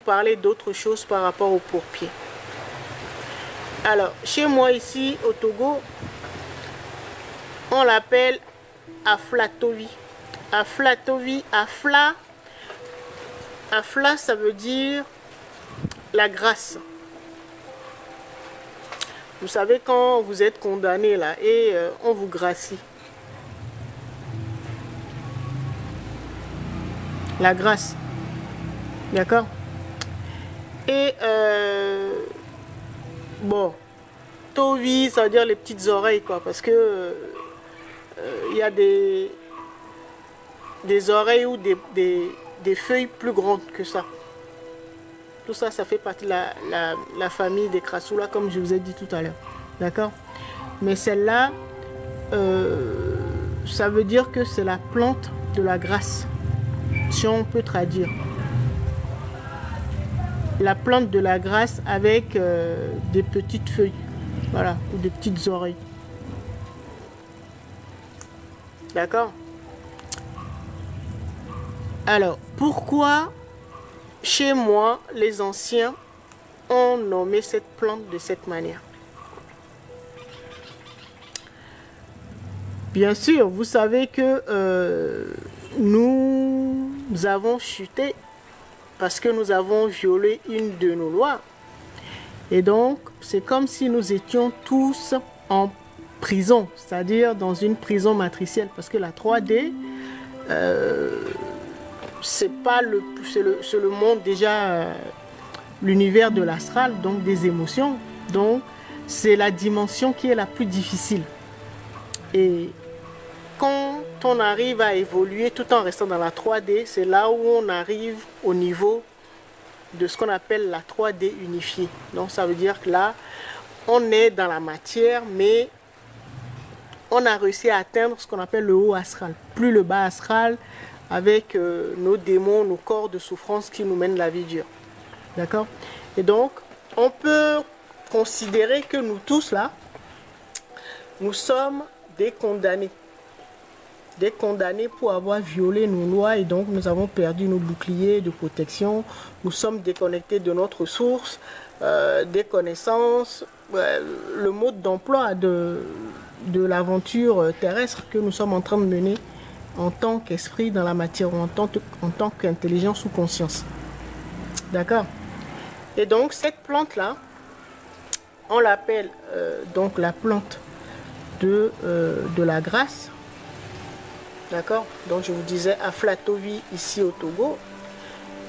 parler d'autre chose par rapport au pourpier. Alors, chez moi ici au Togo, on l'appelle Aflatovi. Aflatovi, Afla. Afla, ça veut dire la grâce. Vous savez, quand vous êtes condamné là et on vous gracie. La grâce. D'accord? Et bon, Tovi, ça veut dire les petites oreilles, quoi, parce que il y a des oreilles ou des feuilles plus grandes que ça. Tout ça, ça fait partie de la famille des Crassula, comme je vous ai dit tout à l'heure. D'accord? Mais celle-là, ça veut dire que c'est la plante de la grâce, si on peut traduire. La plante de la grâce avec des petites feuilles, voilà, ou des petites oreilles. D'accord? Alors, pourquoi chez moi, les anciens ont nommé cette plante de cette manière? Bien sûr, vous savez que nous avons chuté parce que nous avons violé une de nos lois. Et donc, c'est comme si nous étions tous en prison, c'est-à-dire dans une prison matricielle, parce que la 3D, c'est le monde déjà, l'univers de l'astral, donc des émotions. Donc, c'est la dimension qui est la plus difficile. Et quand on arrive à évoluer tout en restant dans la 3D, c'est là où on arrive au niveau de ce qu'on appelle la 3D unifiée. Donc ça veut dire que là, on est dans la matière, mais on a réussi à atteindre ce qu'on appelle le haut astral. Plus le bas astral, avec nos démons, nos corps de souffrance qui nous mènent la vie dure. D'accord? Et donc, on peut considérer que nous tous là, nous sommes des condamnés. Des condamnés pour avoir violé nos lois et donc nous avons perdu nos boucliers de protection. Nous sommes déconnectés de notre source, des connaissances, le mode d'emploi de l'aventure terrestre que nous sommes en train de mener en tant qu'esprit dans la matière ou en tant qu'intelligence ou conscience. D'accord? Et donc cette plante-là, on l'appelle donc la plante de la grâce. D'accord? Donc je vous disais Aflatovi ici au Togo.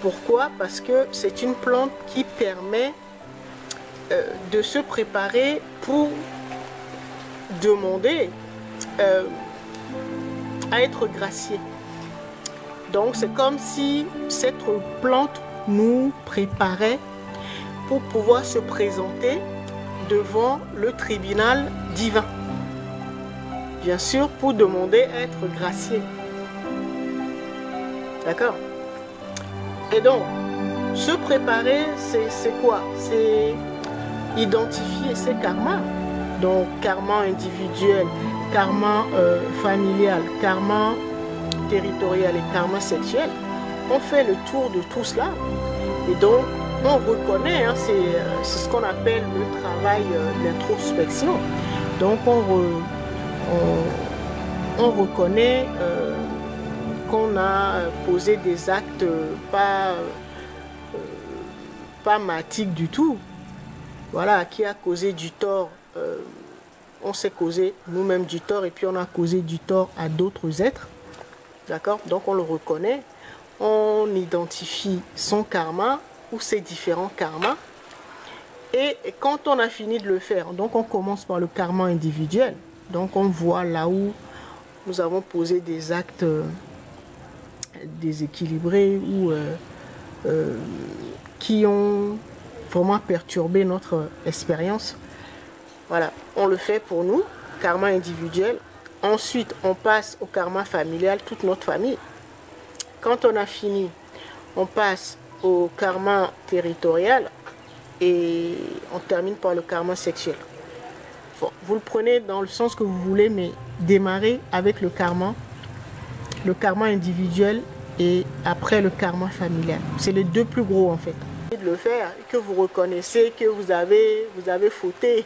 Pourquoi? Parce que c'est une plante qui permet de se préparer pour demander à être gracié. Donc c'est comme si cette plante nous préparait pour pouvoir se présenter devant le tribunal divin. Bien sûr, pour demander à être gracié. D'accord? Et donc, se préparer, c'est quoi? C'est identifier ses karmas. Donc, karma individuel, karma familial, karma territorial et karma sexuel. On fait le tour de tout cela. Et donc, on reconnaît, hein, c'est ce qu'on appelle le travail d'introspection. Donc, on reconnaît qu'on a posé des actes pas matiques du tout, voilà, qui a causé du tort. On s'est causé nous-mêmes du tort et puis on a causé du tort à d'autres êtres. D'accord? Donc on le reconnaît, on identifie son karma ou ses différents karmas. Et quand on a fini de le faire, donc on commence par le karma individuel. Donc on voit là où nous avons posé des actes déséquilibrés ou qui ont vraiment perturbé notre expérience. Voilà, on le fait pour nous, karma individuel. Ensuite, on passe au karma familial, toute notre famille. Quand on a fini, on passe au karma territorial et on termine par le karma sexuel. Vous le prenez dans le sens que vous voulez, mais démarrez avec le karma individuel et après le karma familial. C'est les deux plus gros en fait. de le faire, que vous reconnaissez que vous avez fauté.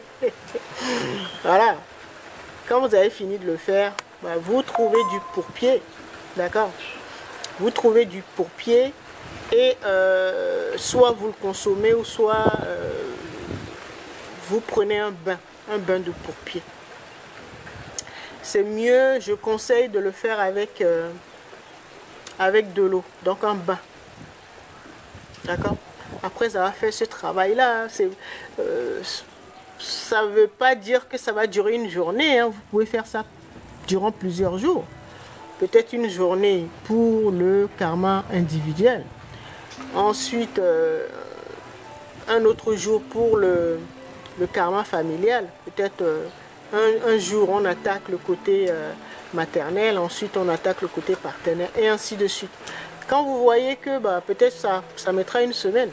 Voilà. Quand vous avez fini de le faire, bah, vous trouvez du pourpier. D'accord? Vous trouvez du pourpier et soit vous le consommez ou soit vous prenez un bain de pourpier. C'est mieux, je conseille de le faire avec de l'eau, donc un bain. D'accord? Après avoir fait ce travail-là, ça ne veut pas dire que ça va durer une journée. Hein. Vous pouvez faire ça durant plusieurs jours. Peut-être une journée pour le karma individuel. Ensuite, un autre jour pour le karma familial. Peut-être un jour, on attaque le côté maternel, ensuite on attaque le côté partenaire, et ainsi de suite. Quand vous voyez que bah, peut-être ça mettra une semaine,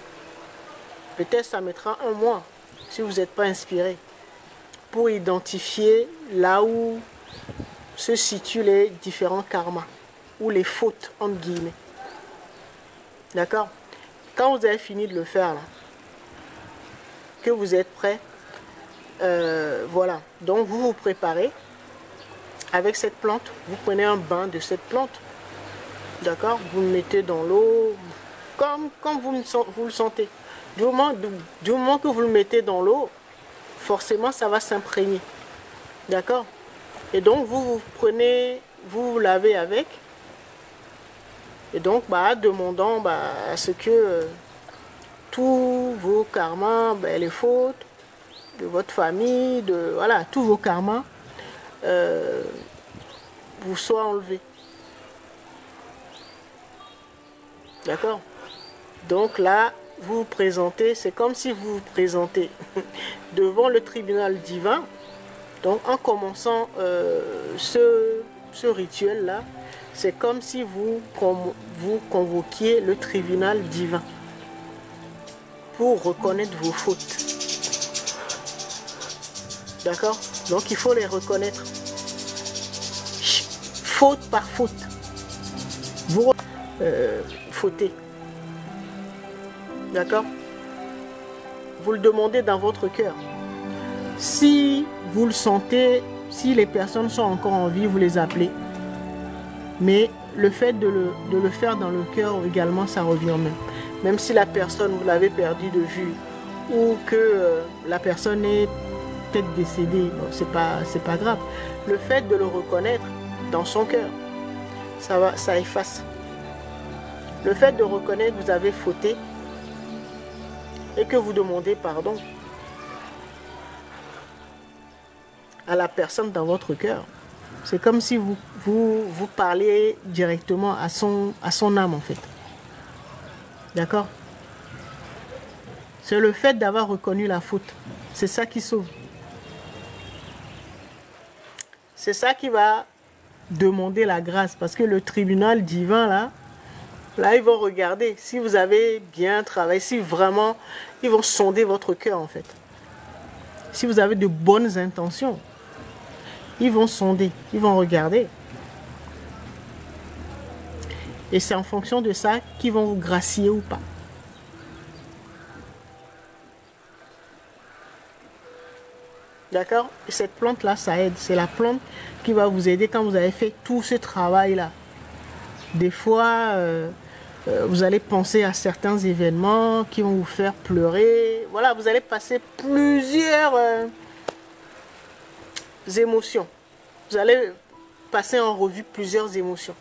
peut-être ça mettra un mois, si vous n'êtes pas inspiré, pour identifier là où se situent les différents karmas, ou les fautes, entre guillemets. D'accord? Quand vous avez fini de le faire, là, que vous êtes prêt, voilà. Donc vous vous préparez avec cette plante, vous prenez un bain de cette plante. D'accord? Vous le mettez dans l'eau, comme vous le sentez. Du moment que vous le mettez dans l'eau, forcément ça va s'imprégner. D'accord? Et donc vous prenez, vous lavez avec. Et donc demandant à ce que tous vos karmas, les fautes de votre famille, voilà, tous vos karmas vous soient enlevés. D'accord? Donc là, vous vous présentez, c'est comme si vous vous présentez devant le tribunal divin. Donc en commençant ce rituel-là, c'est comme si vous convoquiez le tribunal divin pour reconnaître vos fautes. D'accord? Donc il faut les reconnaître. Faute par faute. Vous fautez. D'accord? Vous le demandez dans votre cœur. Si vous le sentez, si les personnes sont encore en vie, vous les appelez. Mais le fait de le faire dans le cœur également, ça revient même. Même si la personne, vous l'avez perdu de vue, ou que la personne est peut-être décédée, bon, c'est pas grave. Le fait de le reconnaître dans son cœur, ça efface. Le fait de reconnaître que vous avez fauté et que vous demandez pardon à la personne dans votre cœur, c'est comme si vous parliez directement à son âme en fait. D'accord? C'est le fait d'avoir reconnu la faute. C'est ça qui sauve. C'est ça qui va demander la grâce. Parce que le tribunal divin, là, ils vont regarder si vous avez bien travaillé, si vraiment, ils vont sonder votre cœur en fait. Si vous avez de bonnes intentions, ils vont sonder, ils vont regarder. Et c'est en fonction de ça qu'ils vont vous gracier ou pas. D'accord? Et cette plante-là, ça aide. C'est la plante qui va vous aider quand vous avez fait tout ce travail-là. Des fois, vous allez penser à certains événements qui vont vous faire pleurer. Voilà, vous allez passer plusieurs émotions. Vous allez passer en revue plusieurs émotions,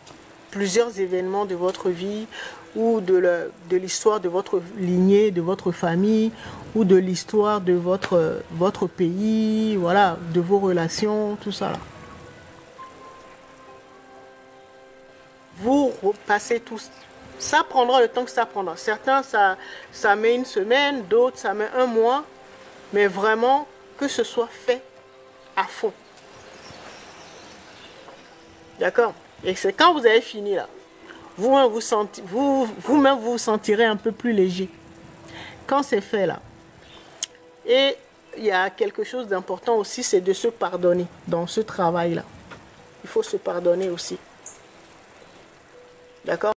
plusieurs événements de votre vie ou de l'histoire de votre lignée, de votre famille ou de l'histoire de votre pays, voilà, de vos relations, tout ça là. Vous repassez tout. Ça prendra le temps que ça prendra. Certains, ça met une semaine, d'autres, ça met un mois. Mais vraiment, que ce soit fait à fond. D'accord? Et c'est quand vous avez fini là, vous-même vous sentirez un peu plus léger. Quand c'est fait là. Et il y a quelque chose d'important aussi, c'est de se pardonner dans ce travail-là. Il faut se pardonner aussi. D'accord?